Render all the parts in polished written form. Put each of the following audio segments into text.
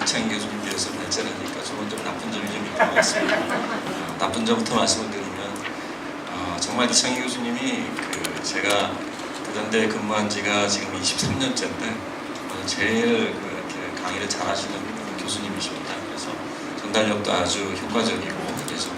이창희 교수님 비해서 발전하니까 좋은 점, 나쁜 점이 좀 있는 것 같습니다. 나쁜 점부터 말씀을 드리면 정말 이창희 교수님이 제가 고단대에 근무한 지가 지금 23년째인데 제일 이렇게 강의를 잘하시는 교수님이십니다. 그래서 전달력도 아주 효과적이고, 그래서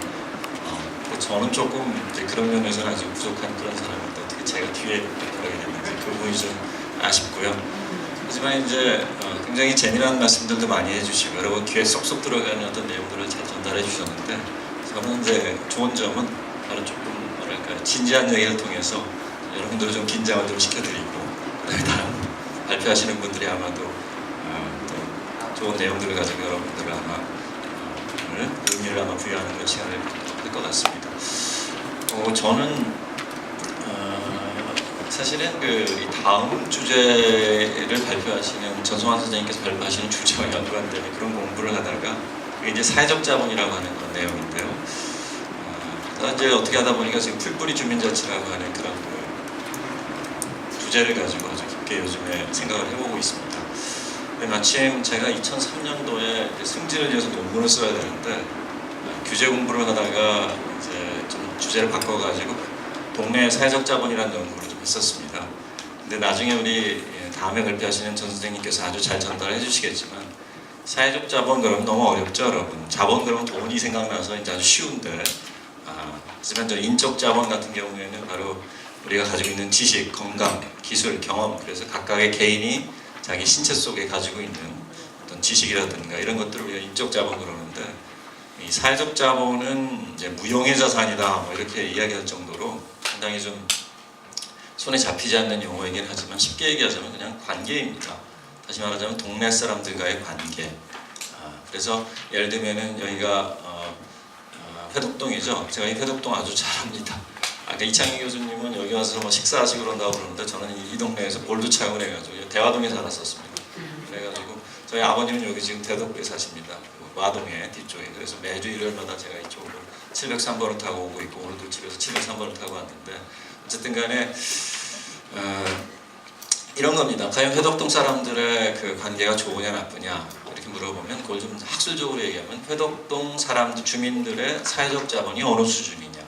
저는 조금 이제 그런 면에서는 아주 부족한 그런 사람인데 어떻게 제가 뒤에 그러게 됐는지 그 부분이 좀 아쉽고요. 하지만 이제 굉장히 재미난 말씀들도 많이 해주시고 여러분 귀에 쏙쏙 들어가는 어떤 내용들을 잘 전달해 주셨는데, 저는 이제 좋은 점은 바로 조금 뭐랄까 진지한 얘기를 통해서 여러분들을 좀 긴장을 좀 시켜드리고, 그다음에 다른 발표하시는 분들이 아마도 또 좋은 내용들을 가지고 여러분들을 아마 의미를 아마 부여하는 그런 시간을 할 것 같습니다. 저는 사실은 이 다음 주제를 발표하시는 전성환 선생님께서 발표하시는 주제와 연관되는 그런 공부를 하다가 그게 이제 사회적 자본이라고 하는 그런 내용인데요. 이제 어떻게 하다 보니까 지금 풀뿌리 주민자치라고 하는 그런 주제를 가지고 아주 깊게 요즘에 생각을 해보고 있습니다. 마침 제가 2003년도에 승진을 위해서 논문을 써야 되는데 규제 공부를 하다가 이제 좀 주제를 바꿔가지고 동네 사회적 자본이라는 연구를 좀 했었습니다. 근데 나중에 우리 다음에 발표하시는 전 선생님께서 아주 잘 전달해 주시겠지만, 사회적 자본 그러면 너무 어렵죠, 여러분. 자본 그러면 돈이 생각나서 이제 아주 쉬운데, 하지만 저 인적 자본 같은 경우에는 바로 우리가 가지고 있는 지식, 건강, 기술, 경험, 그래서 각각의 개인이 자기 신체 속에 가지고 있는 어떤 지식이라든가 이런 것들을 우리가 인적 자본 그러는데, 이 사회적 자본은 이제 무형의 자산이다 뭐 이렇게 이야기할 정도로 상당히 좀 손에 잡히지 않는 용어이긴 하지만 쉽게 얘기하자면 그냥 관계입니다. 다시 말하자면 동네 사람들과의 관계. 그래서 예를 들면은 여기가 회덕동이죠. 제가 이 회덕동 아주 잘합니다. 아까 이창희 교수님은 여기 와서 뭐 식사하시고 그런다고 그러는데 저는 이 동네에서 볼도 차용을 해가지고 대화동에 살았었습니다. 그래가지고 저희 아버님은 여기 지금 대덕구에 사십니다. 마동에 뒤쪽에. 그래서 매주 일요일마다 제가 이쪽으로 703번을 타고 오고 있고, 오늘도 집에서 703번을 타고 왔는데, 어쨌든 간에 이런 겁니다. 과연 회덕동 사람들의 그 관계가 좋으냐 나쁘냐 이렇게 물어보면, 그걸 좀 학술적으로 얘기하면 회덕동 사람들, 주민들의 사회적 자본이 어느 수준이냐.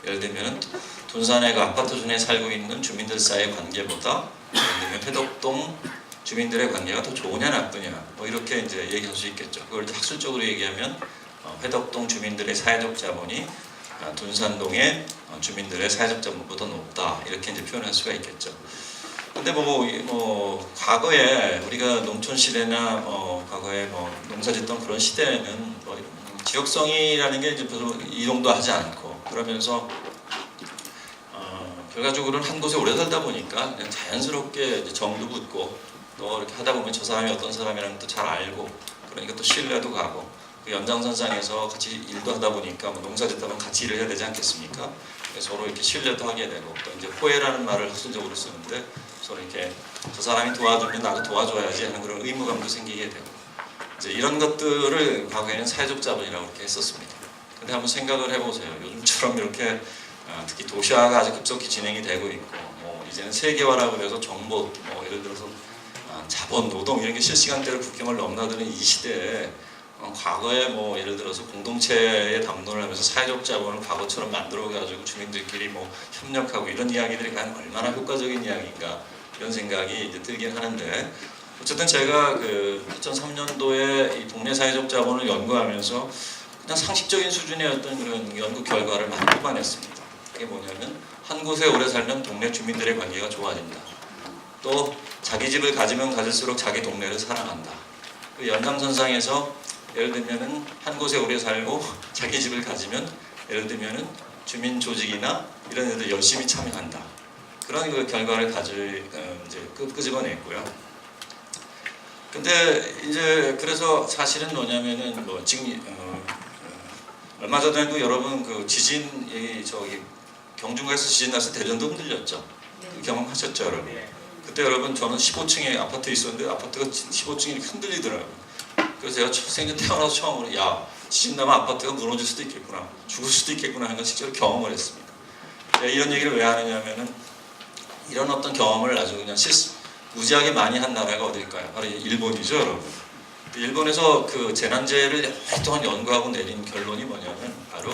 예를 들면 둔산의 그 아파트촌에 살고 있는 주민들 사이의 관계보다 예를 들면 회덕동 주민들의 관계가 더 좋으냐 나쁘냐 뭐 이렇게 이제 얘기할 수 있겠죠. 그걸 학술적으로 얘기하면 회덕동 주민들의 사회적 자본이 둔산동의 주민들의 사회적 자본보다 높다 이렇게 이제 표현할 수가 있겠죠. 근데 뭐 과거에 우리가 농촌 시대나 과거에 농사짓던 그런 시대에는 지역성이라는 게 이제 별로 이동도 하지 않고, 그러면서 결과적으로는 한 곳에 오래 살다 보니까 그냥 자연스럽게 이제 정도 붙고, 또 이렇게 하다 보면 저 사람이 어떤 사람이라는 또 잘 알고, 그러니까 또 신뢰도 가고, 그 연장선상에서 같이 일도 하다 보니까 농사 짓다 보면 같이 일을 해야 되지 않겠습니까? 서로 이렇게 신뢰도 하게 되고, 또 이제 호혜라는 말을 학술적으로 쓰는데 서로 이렇게 저 사람이 도와주면 나도 도와줘야지 하는 그런 의무감도 생기게 되고, 이제 이런 것들을 과거에는 사회적 자본이라고 이렇게 했었습니다. 근데 한번 생각을 해보세요. 요즘처럼 이렇게 특히 도시화가 아주 급속히 진행이 되고 있고, 이제는 세계화라고 해서 정보, 예를 들어서 자본, 노동 이런 게 실시간대로 국경을 넘나드는 이 시대에 과거에 예를 들어서 공동체에 담론을 하면서 사회적 자본을 과거처럼 만들어가지고 주민들끼리 협력하고 이런 이야기들이 과연 얼마나 효과적인 이야기인가 이런 생각이 이제 들긴 하는데, 어쨌든 제가 2003년도에 이 동네 사회적 자본을 연구하면서 그냥 상식적인 수준의 어떤 그런 연구 결과를 많이 뽑아냈습니다. 그게 뭐냐면, 한 곳에 오래 살면 동네 주민들의 관계가 좋아진다. 또 자기 집을 가지면 가질수록 자기 동네를 사랑한다. 그 연장선상에서 예를 들면은 한 곳에 오래 살고 자기 집을 가지면 예를 들면은 주민 조직이나 이런 데들 열심히 참여한다. 그런 그 결과를 이제 끄집어냈고요. 근데 이제 그래서 사실은 뭐냐면은 지금 얼마 전에도 여러분 그 지진 경중과에서 지진 나서 대전도 흔들렸죠. 그 경험하셨죠, 여러분? 그때 여러분 저는 15층에 아파트에 있었는데 아파트가 15층이 이렇게 흔들리더라고요. 그래서 제가 생전 태어나서 처음으로 지진 나면 아파트가 무너질 수도 있겠구나, 죽을 수도 있겠구나 하는 걸 실제로 경험을 했습니다. 이런 얘기를 왜 하느냐면은, 이런 어떤 경험을 아주 그냥 무지하게 많이 한 나라가 어딜까요? 바로 일본이죠, 여러분. 일본에서 그 재난재해를 오랫동안 연구하고 내린 결론이 뭐냐면 바로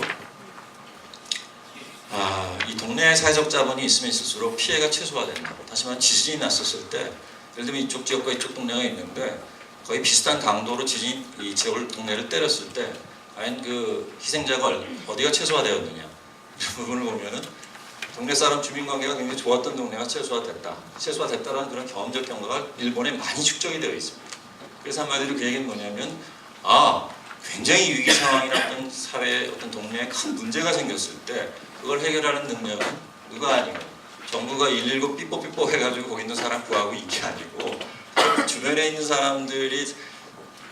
이 동네에 사회적 자본이 있으면 있을수록 피해가 최소화된다. 다시 말해 지진이 났었을 때 예를 들면 이쪽 지역과 이쪽 동네가 있는데 거의 비슷한 강도로 지진이 이 지역을 동네를 때렸을 때 과연 그 희생자가 어디가 최소화되었느냐 이 부분을 보면은 동네 사람 주민관계가 굉장히 좋았던 동네가 최소화됐다라는 그런 경험적 경과가 일본에 많이 축적이 되어 있습니다. 그래서 한마디로 그 얘기는 뭐냐면 굉장히 위기 상황이나 어떤 사회에 어떤 동네에 큰 문제가 생겼을 때 그걸 해결하는 능력은 누가 아니고 정부가 119 삐뽀삐뽀 해가지고 거기 있는 사람 구하고 이게 아니고 그 주변에 있는 사람들이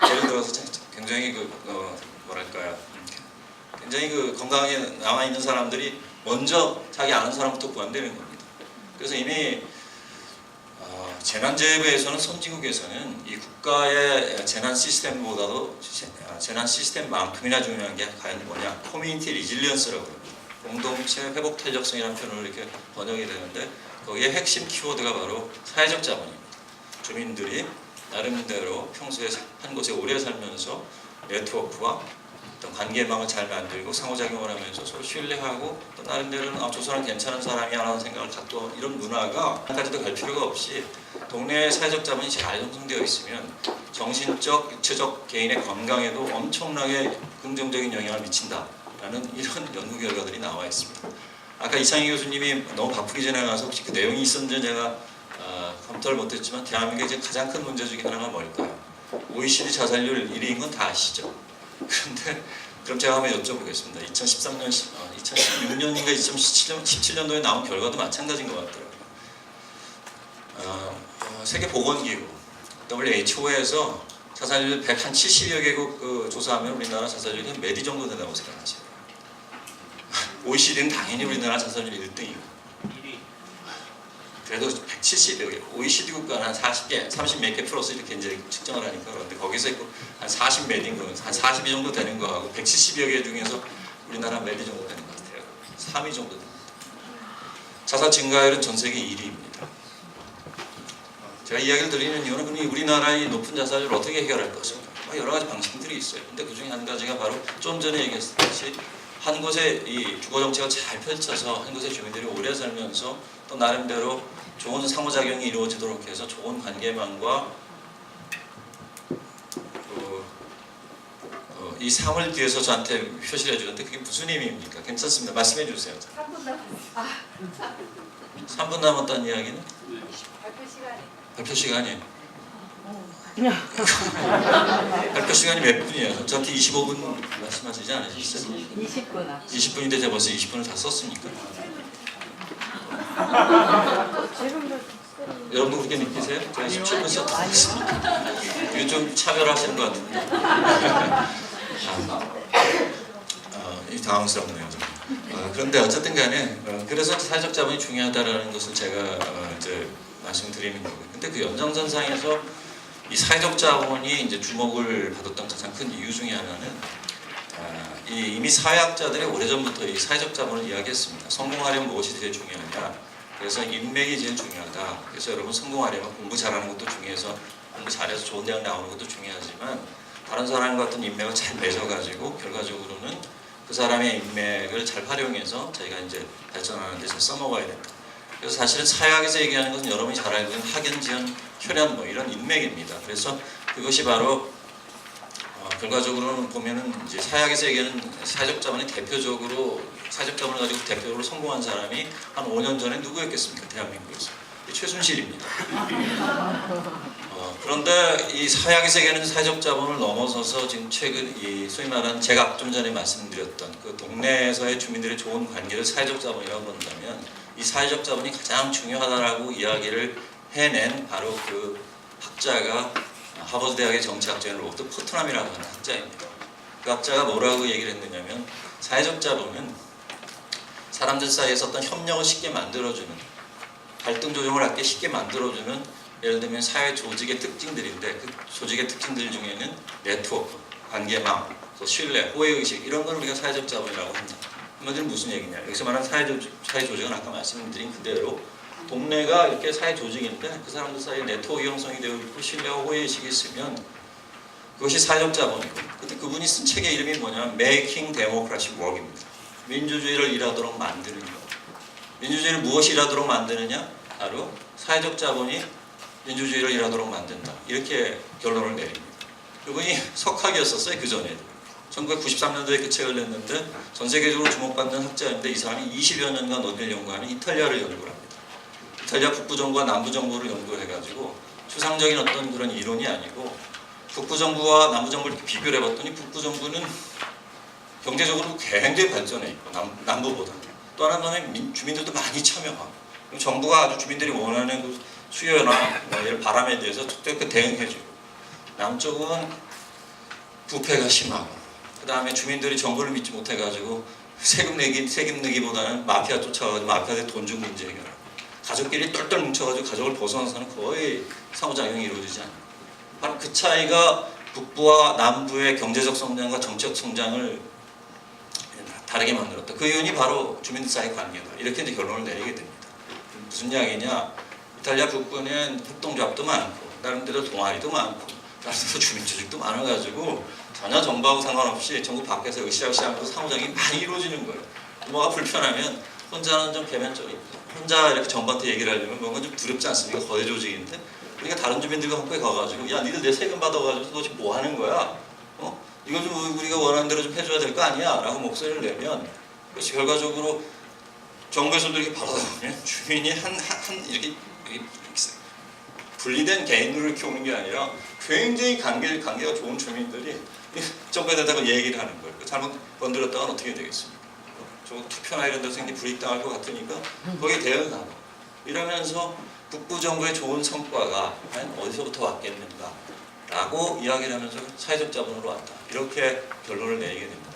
예를 들어서 굉장히 뭐랄까요 굉장히 그 건강하게 남아 있는 사람들이 먼저 자기 아는 사람부터 구한다는 겁니다. 그래서 이미 재난재해부에서는 선진국에서는 이 국가의 재난 시스템보다도 재난 시스템만큼이나 중요한 게 과연 뭐냐 커뮤니티 리질리언스라고 합니다. 공동체 회복 탄력성이라는 표현으로 이렇게 번역이 되는데 거기에 핵심 키워드가 바로 사회적 자본입니다. 주민들이 나름대로 평소에 한 곳에 오래 살면서 네트워크와 어떤 관계망을 잘 만들고 상호작용을 하면서 서로 신뢰하고 또 나름대로는 저 사람 괜찮은 사람이야 라는 생각을 갖고 이런 문화가 한까지도 갈 필요가 없이 동네의 사회적 자본이 잘 형성되어 있으면 정신적, 육체적 개인의 건강에도 엄청나게 긍정적인 영향을 미친다라는 이런 연구 결과들이 나와 있습니다. 아까 이창희 교수님이 너무 바쁘게 지나가서 혹시 그 내용이 있었는지 제가 검토를 못했지만 대한민국의 가장 큰 문제 중에 하나가 뭘까요? OECD 자살률 1위인 건 다 아시죠? 그런데 그럼 제가 한번 여쭤보겠습니다. 2016년인가 2017년도에 나온 결과도 마찬가지인 것 같더라고요. 세계보건기구 WHO에서 자살률 170여 개국 조사하면 우리나라 자살률이 몇 위 정도 된다고 생각하세요? OECD는 당연히 우리나라 자살률 1등이고 그래도 170여 개, OECD 국가는 한 40개, 30몇 개 플러스 이렇게 이제 측정을 하니까 그런데 거기서 있고 한 40 몇인 거, 한 40위 정도 되는 거하고 170여 개 중에서 우리나라 몇 위 정도 되는 것 같아요. 3위 정도 됩니다. 자살 증가율은 전 세계 1위입니다. 제가 이야기를 드리는 이유는 그럼 우리나라의 높은 자살률을 어떻게 해결할 것인가? 여러 가지 방식들이 있어요. 근데 그 중에 한 가지가 바로 좀 전에 얘기했듯이 한 곳에 이 주거 정책을 잘 펼쳐서 한 곳에 주민들이 오래 살면서 또 나름대로 좋은 상호작용이 이루어지도록 해서 좋은 관계망과 이 상을 뒤에서 저한테 표시를 해주는데 그게 무슨 의미입니까? 괜찮습니다. 말씀해 주세요. 3분 남았어요. 3분 남았다는 이야기는? 발표 시간이. 발표 시간이. 발표 시간이 몇 분이에요? 저한테 25분 말씀하시지 않으셨어요? 20분. 20분인데 제가 벌써 20분을 다 썼습니까? 여러분도 그렇게 느끼세요? 제가 17분 썼다고 했습니다. 이게 좀 차별하시는 것 같은데. 당황스럽네요. 그런데 어쨌든 간에 그래서 사회적 자본이 중요하다는 것을 제가 이제 말씀드리는 거고요. 근데 그 연장선상에서 이 사회적 자본이 이제 주목을 받았던 가장 큰 이유 중에 하나는 이미 사회학자들이 오래전부터 이 사회적 자본을 이야기했습니다. 성공하려면 무엇이 제일 중요하냐? 그래서 인맥이 제일 중요하다. 그래서 여러분 성공하려면 공부 잘하는 것도 중요해서 공부 잘해서 좋은 대학 나오는 것도 중요하지만 다른 사람 같은 인맥을 잘 맺어가지고 결과적으로는 그 사람의 인맥을 잘 활용해서 저희가 이제 발전하는 데 잘 써먹어야 된다. 그래서 사실은 사회학에서 얘기하는 것은 여러분이 잘 알고 있는 학연, 지연, 혈연 뭐 이런 인맥입니다. 그래서 그것이 바로 결과적으로는 보면은 이제 사회학에서 얘기하는 사회적 자본이 대표적으로 사회적 자본을 가지고 대표적으로 성공한 사람이 한 5년 전에 누구였겠습니까? 대한민국에서 최순실입니다. 그런데 이 사회학에서 얘기하는 사회적 자본을 넘어서서 지금 최근 이 소위 말하는 제가 좀 전에 말씀드렸던 그 동네에서의 주민들의 좋은 관계를 사회적 자본이라고 본다면 이 사회적 자본이 가장 중요하다라고 이야기를 해낸 바로 그 학자가 하버드 대학의 정치학자인 로버트 포트남이라고 하는 학자입니다. 그 학자가 뭐라고 얘기를 했느냐면 사회적 자본은 사람들 사이에서 어떤 협력을 쉽게 만들어주는 갈등 조정을 할게 쉽게 만들어주는 예를 들면 사회 조직의 특징들인데 그 조직의 특징들 중에는 네트워크, 관계망, 또 신뢰, 호혜의식 이런 걸 우리가 사회적 자본이라고 합니다. 한마디로 무슨 얘기냐? 여기서 말하는 사회 조직은 아까 말씀드린 그대로 동네가 이렇게 사회 조직인데 그 사람들 사이에 네트워크 형성이 되어 있고 신뢰와 호혜의식이 있으면 그것이 사회적 자본이고, 근데 그분이 쓴 책의 이름이 뭐냐면 Making Democracy Work입니다. 민주주의를 일하도록 만드는 것. 민주주의를 무엇이 일하도록 만드느냐? 바로 사회적 자본이 민주주의를 일하도록 만든다. 이렇게 결론을 내립니다. 그분이 석학이었었어요. 그 전에 1993년도에 그 책을 냈는데 전 세계적으로 주목받는 학자인데, 이 사람이 20여 년간 노벨 연구하는 이탈리아를 연구를 합니다. 이탈리아 북부 정부와 남부 정부를 연구를 해가지고 추상적인 어떤 그런 이론이 아니고 북부 정부와 남부 정부를 이렇게 비교를 해봤더니 북부 정부는 경제적으로 굉장히 발전해 있고 남부보다. 또 하나는 주민들도 많이 참여하고, 정부가 아주 주민들이 원하는 그 수요나 바람에 대해서 적극 대응해주고, 남쪽은 부패가 심하고, 그 다음에 주민들이 정부를 믿지 못해가지고 세금 내기보다는 마피아 쫓아가지고 마피아한테 돈 준 문제 해결하고, 가족끼리 똘똘 뭉쳐가지고 가족을 벗어나서는 거의 상호작용이 이루어지지 않아요. 바로 그 차이가 북부와 남부의 경제적 성장과 정치적 성장을 다르게 만들었다. 그 이유는 바로 주민들 사이 관계다. 이렇게 이제 결론을 내리게 됩니다. 무슨 이야기냐? 이탈리아 북부는 협동조합도 많고, 나름대로 동아리도 많고, 나름대로 주민조직도 많아가지고 전혀 정부하고 상관없이 정부 밖에서 으쌰으쌰하면서 상호작용이 많이 이루어지는 거예요. 뭐가 불편하면 혼자는 좀 개면적이고, 혼자 이렇게 정부한테 얘기를 하려면 뭔가 좀 두렵지 않습니까? 거대 조직인데. 그러니까 다른 주민들과 함께 가가지고, 야, 니들 내 세금 받아가지고 너 지금 뭐 하는 거야? 이거 좀 우리가 원하는 대로 좀 해줘야 될 거 아니야? 라고 목소리를 내면, 그래서 결과적으로 정부에서도 이렇게 바라보면 주민이 이렇게 분리된 개인으로 이렇게 오는 게 아니라 굉장히 관계가 좋은 주민들이 정부에 대다가 얘기를 하는 거예요. 잘못 건드렸다가는 어떻게 되겠습니까? 저 투표나 이런 데서 굉장히 불이익당할 것 같으니까 거기에 대응하고, 이러면서 북부 정부의 좋은 성과가 과연 어디서부터 왔겠는가 라고 이야기를 하면서 사회적 자본으로 왔다. 이렇게 결론을 내리게 됩니다.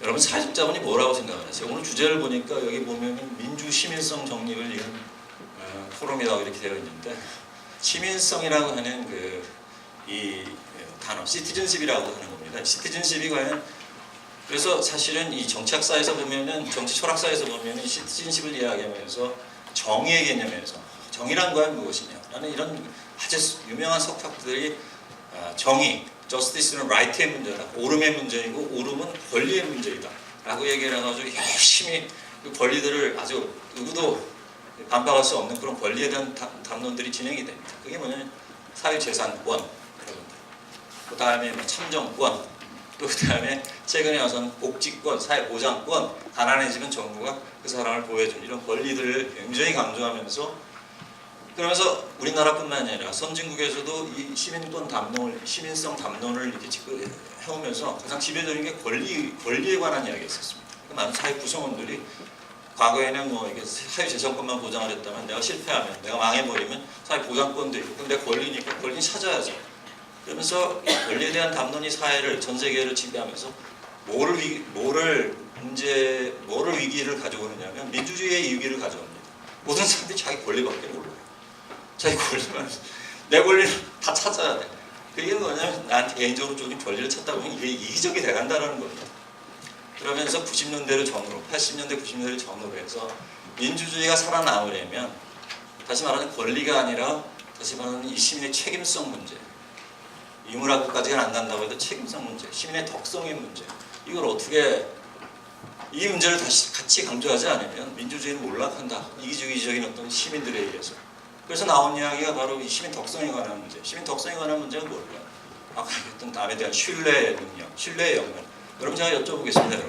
여러분, 사회적 자본이 뭐라고 생각하세요? 오늘 주제를 보니까 여기 보면 민주 시민성 정립을 위한 포럼이라고 이렇게 되어 있는데, 시민성이라고 하는 이 단어, 시티즌십이라고 하는 겁니다. 시티즌십이 과연, 그래서 사실은 이 정치학사에서 보면은, 정치 철학사에서 보면은 시티즌십을 이야기하면서 정의의 개념에서 정의란 과연 무엇이냐 라는 이런 아주 유명한 석학들이 정의, justice는 right의 문제다, 옳음의 문제이고 옳음은 권리의 문제이다 라고 얘기를 해가지고 열심히 그 권리들을 아주 누구도 반박할 수 없는 그런 권리에 대한 담론들이 진행이 됩니다. 그게 뭐냐면 사유재산권, 그 다음에 참정권, 또 그 다음에 최근에 와서는 복지권, 사회보장권, 가난해지면 정부가 그 사람을 보호해주는 이런 권리들을 굉장히 강조하면서, 그러면서 우리나라뿐만 아니라 선진국에서도 이 시민성 담론을 이렇게 지금 해오면서 가장 지배적인 게 권리에 관한 이야기였었습니다. 많은 사회 구성원들이 과거에는 뭐 이게 사회재산권만 보장을 했다면, 내가 실패하면, 내가 망해버리면 사회보장권도 있고, 그럼 내 권리니까 권리 찾아야죠. 그러면서 권리에 대한 담론이 사회를, 전 세계를 지배하면서 뭐를 위기를 가져오느냐면 민주주의의 위기를 가져옵니다. 모든 사람들이 자기 권리밖에 몰라요. 자기 권리만, 내 권리를 다 찾아야 돼. 그게 뭐냐면 나한테 개인적으로 좀 권리를 찾다 보면 이게 이기적이 돼간다는 겁니다. 그러면서 90년대를 전후로, 80년대, 90년대를 전후로 해서 민주주의가 살아남으려면, 다시 말하는 권리가 아니라 다시 말하는 이 시민의 책임성 문제, 이물학까지는 안 간다고 해도 책임성 문제, 시민의 덕성의 문제, 이걸 어떻게, 이 문제를 다시 같이 강조하지 않으면 민주주의는 몰락한다. 이기적인 어떤 시민들에 의해서. 그래서 나온 이야기가 바로 이 시민 덕성에 관한 문제. 시민 덕성에 관한 문제는 뭘까요? 아까 얘기했던 남에 대한 신뢰의 능력, 신뢰의 영역. 여러분, 제가 여쭤보겠습니다.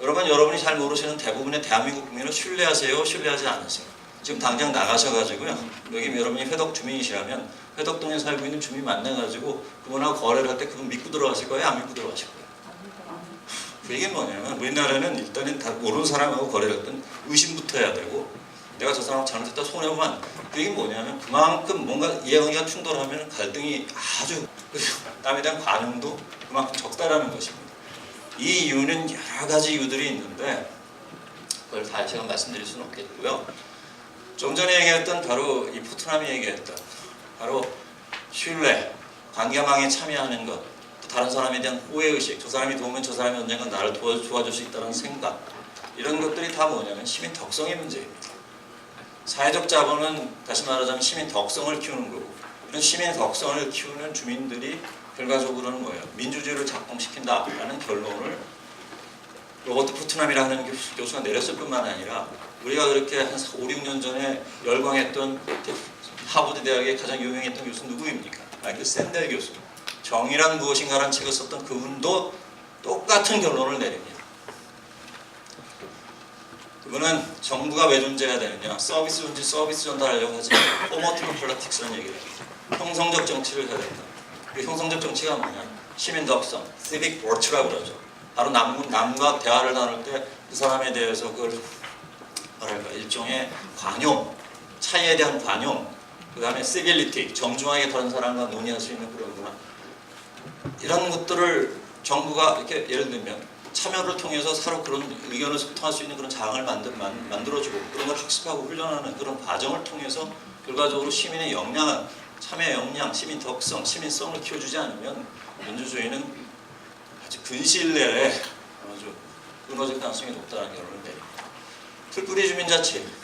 여러분이 잘 모르시는 대부분의 대한민국 국민을 신뢰하세요? 신뢰하지 않으세요? 지금 당장 나가셔가지고요, 여기 여러분이 회덕 주민이시라면 회덕동에 살고 있는 주민 만나가지고 그분하고 거래를 할 때 그분 믿고 들어가실 거예요? 안 믿고 들어가실 거예요? 그 얘기는 뭐냐면, 우리나라는 일단은 다 모르는 사람하고 거래를 할 땐 의심부터 해야 되고, 내가 저 사람하고 잘못했다 손해보면, 그 얘기는 뭐냐면 그만큼 뭔가 이해관계가 충돌하면 갈등이 아주, 남에 대한 관용도 그만큼 적다라는 것입니다. 이 이유는 여러 가지 이유들이 있는데 그걸 다 제가 말씀드릴 수는 없겠고요. 좀 전에 얘기했던 바로 이 포트남이 얘기했던 바로 신뢰, 관계망에 참여하는 것, 또 다른 사람에 대한 호혜의식, 저 사람이 도우면 저 사람이 언젠가 나를 도와줄 수 있다는 생각, 이런 것들이 다 뭐냐면 시민 덕성의 문제입니다. 사회적 자본은 다시 말하자면 시민 덕성을 키우는 거고, 이런 시민 덕성을 키우는 주민들이 결과적으로는 뭐예요? 민주주의를 작동시킨다라는 결론을 로버트 푸트남이라는 교수가 내렸을 뿐만 아니라 우리가 그렇게 한 5, 6년 전에 열광했던 하버드 대학의 가장 유명했던 교수 누구입니까? 마이클 샌델 교수. 정의란 무엇인가라는 책을 썼던 그분도 똑같은 결론을 내립니다. 그분은 정부가 왜 존재해야 되느냐, 서비스 전달하려고 하지 포머티브 폴리틱스라는 얘기를 해요. 형성적 정치를 해야 된다. 그 형성적 정치가 뭐냐, 시민 덕성, civic virtue라고 그러죠. 바로 남과 대화를 나눌 때 그 사람에 대해서 그걸 뭐랄까, 일종의 관용, 차이에 대한 관용, 그 다음에 civility, 정중하게 다른 사람과 논의할 수 있는 그런 문화, 이런 것들을 정부가 이렇게 예를 들면 참여를 통해서 서로 그런 의견을 소통할 수 있는 그런 장을 만들어주고 그런 걸 학습하고 훈련하는 그런 과정을 통해서 결과적으로 시민의 역량, 참여 역량, 시민 덕성, 시민성을 키워주지 않으면 민주주의는 아주 근시일 내에 아주 무너질 가능성이 높다는 결론을 내립니다. 풀뿌리 주민자치.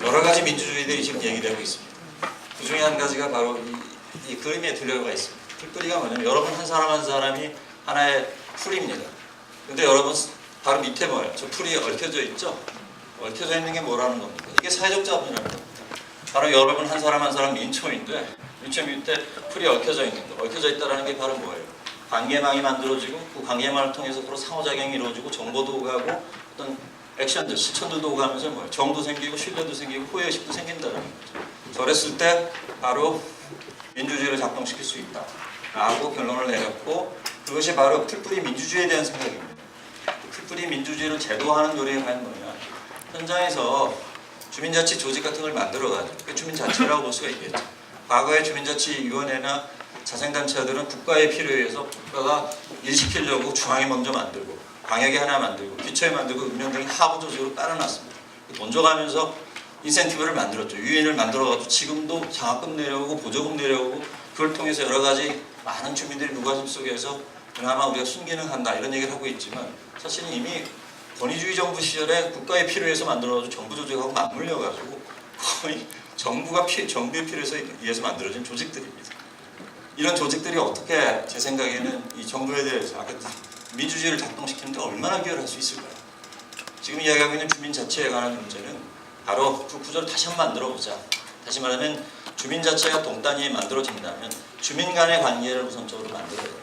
여러 가지 민주주의들이 지금 얘기되고 있습니다. 그 중에 한 가지가 바로 이 그림에 들려가 있습니다. 풀뿌리가 뭐냐면 여러분 한 사람 한 사람이 하나의 풀입니다. 근데 여러분 바로 밑에 뭐예요? 저 풀이 얽혀져 있죠? 얽혀져 있는 게 뭐라는 겁니까? 이게 사회적 자본이라는 겁니다. 바로 여러분 한 사람 한 사람 민초인데 민초 밑에 풀이 얽혀져 있는 거. 얽혀져 있다는 게 바로 뭐예요? 관계망이 만들어지고 그 관계망을 통해서 서로 상호작용이 이루어지고 정보도 오가고 어떤 액션들, 실천들도 오가면서 뭐예요? 정도 생기고 신뢰도 생기고 호의의식도 생긴다는 거죠. 저랬을 때 바로 민주주의를 작동시킬 수 있다 라고 결론을 내렸고, 그것이 바로 풀뿌리 민주주의에 대한 생각입니다. 풀뿌리 민주주의를 제도화하는 노력이 과연 뭐냐, 현장에서 주민자치 조직 같은 걸 만들어가지고 그 주민자치라고 볼 수가 있겠죠. 과거의 주민자치위원회나 자생단체들은 국가의 필요에 의해서 국가가 일시키려고 중앙에 먼저 만들고 광역에 하나 만들고 기초에 만들고 읍면 등이 하부 조직으로 깔아놨습니다. 돈 줘가면서 인센티브를 만들었죠. 유인을 만들어가지고 지금도 장학금 내려오고 보조금 내려오고 그걸 통해서 여러 가지 많은 주민들이 무관심 속에서 그나마 우리가 순기능한다 이런 얘기를 하고 있지만, 사실은 이미 권위주의 정부 시절에 국가의 필요에서 만들어가지고 정부 조직하고 맞물려가지고 거의 정부의 필요에서 의해서 만들어진 조직들입니다. 이런 조직들이 어떻게 제 생각에는 이 정부에 대해서 민주주의를 작동시키는데 얼마나 기여를 할 수 있을까요? 지금 이야기하고 있는 주민자치에 관한 문제는 바로 그 구조를 다시 한번 만들어보자. 다시 말하면 주민자치가 동단위에 만들어진다면 주민 간의 관계를 우선적으로 만들어야 된다.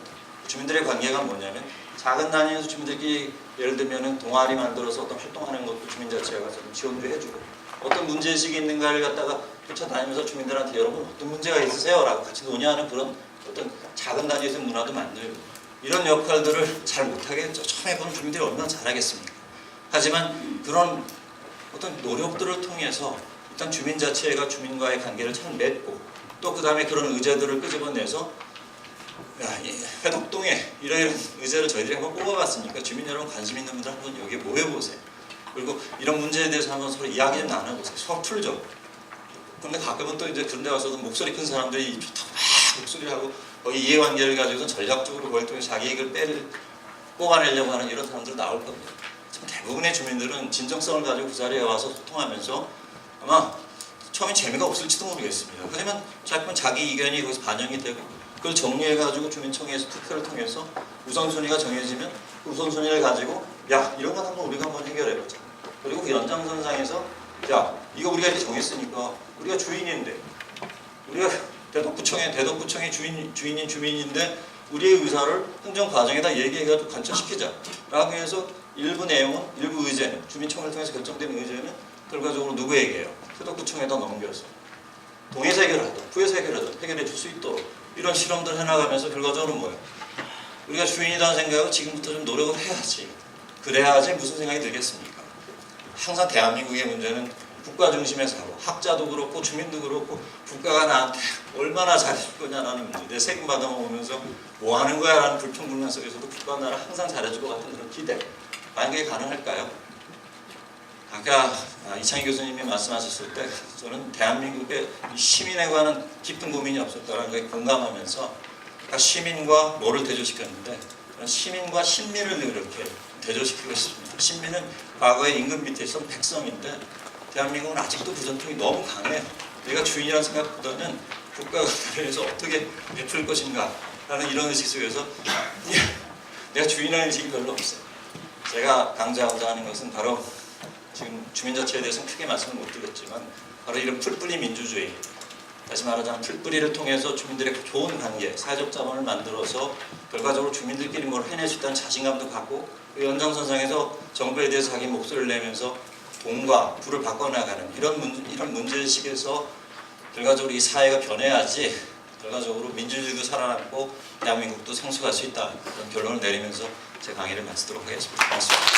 주민들의 관계가 뭐냐면 작은 단위에서 주민들끼리 예를 들면 동아리 만들어서 어떤 활동하는 것도 주민자치가 지원도 해주고, 어떤 문제의식이 있는가를 갖다가 쫓아다니면서 주민들한테 여러분 어떤 문제가 있으세요? 라고 같이 논의하는 그런 어떤 작은 단위에서 문화도 만들고, 이런 역할들을 잘 못하겠죠. 처음 해보는 주민들이 얼마나 잘하겠습니까? 하지만 그런 어떤 노력들을 통해서 일단 주민자치가 주민과의 관계를 잘 맺고, 또 그 다음에 그런 의제들을 끄집어내서 회덕동에 이런 의제를 저희들이 한번 뽑아봤으니까 주민 여러분 관심 있는 분들 한번 여기에 모여보세요. 그리고 이런 문제에 대해서 한번 서로 이야기 좀 나눠보세요. 서로 풀죠. 근데 가끔은 또 이제 그런 데 와서도 목소리 큰 사람들이 좋다고 막 목소리하고 거의 이해관계를 가지고서 전략적으로 그걸 통해 자기 이익을 뽑아내려고 하는 이런 사람들 나올 겁니다. 대부분의 주민들은 진정성을 가지고 그 자리에 와서 소통하면서 아마 처음에 재미가 없을지도 모르겠습니다. 하지만 자기 의견이 거기서 반영이 되고 그걸 정리해가지고 주민청회에서 투표를 통해서 우선순위가 정해지면 그 우선순위를 가지고 야 이런 건 한번 우리가 한번 해결해보자. 그리고 그 연장선상에서 야 이거 우리가 이렇게 정했으니까 우리가 주인인데 우리가 대덕구청의 주인인 주민인데 우리의 의사를 행정 과정에다 얘기해가지고 관철시키자 라고 해서 일부 내용은, 일부 의제는, 주민청을 통해서 결정되는 의제는 결과적으로 누구에게요? 대덕구청에다 넘겨서 동에서 해결하든 구에서 해결해 줄 수 있도록 이런 실험들 해나가면서 결과적으로 뭐예요? 우리가 주인이라는 생각을 지금부터 좀 노력을 해야지. 그래야지 무슨 생각이 들겠습니까? 항상 대한민국의 문제는 국가 중심의 사고, 학자도 그렇고 주민도 그렇고 국가가 나한테 얼마나 잘해줄 거냐라는 문제, 내 세금 받아먹으면서 뭐 하는 거야 라는 불평불만 속에서도 국가가 나를 항상 잘해줄 것 같은 그런 기대, 과연 그게 가능할까요? 아까 이창희 교수님이 말씀하셨을 때 저는 대한민국의 시민에 관한 깊은 고민이 없었다는 거에 공감하면서 시민과 뭐를 대조시켰는데 시민과 신민을 이렇게 대조시키고 싶습니다. 신민은 과거의 임금 밑에 있던 백성인데 대한민국은 아직도 그 전통이 너무 강해요. 내가 주인이라는 생각보다는 국가가 위해서 어떻게 베풀 것인가 라는 이런 의식 속에서 내가 주인이라는 의식이 별로 없어요. 제가 강조하고자 하는 것은 바로 지금 주민자치에 대해서는 크게 말씀을 못 드렸지만 바로 이런 풀뿌리 민주주의, 다시 말하자면 풀뿌리를 통해서 주민들의 좋은 관계, 사회적 자본을 만들어서 결과적으로 주민들끼리 뭘 해낼 수 있다는 자신감도 갖고 그 연장선상에서 정부에 대해서 자기 목소리를 내면서 돈과 부를 바꿔나가는 이런 문제의식에서 결과적으로 이 사회가 변해야지 결과적으로 민주주의도 살아남고 대한민국도 성숙할 수 있다, 이런 결론을 내리면서 제 강의를 마치도록 하겠습니다. 고맙습니다.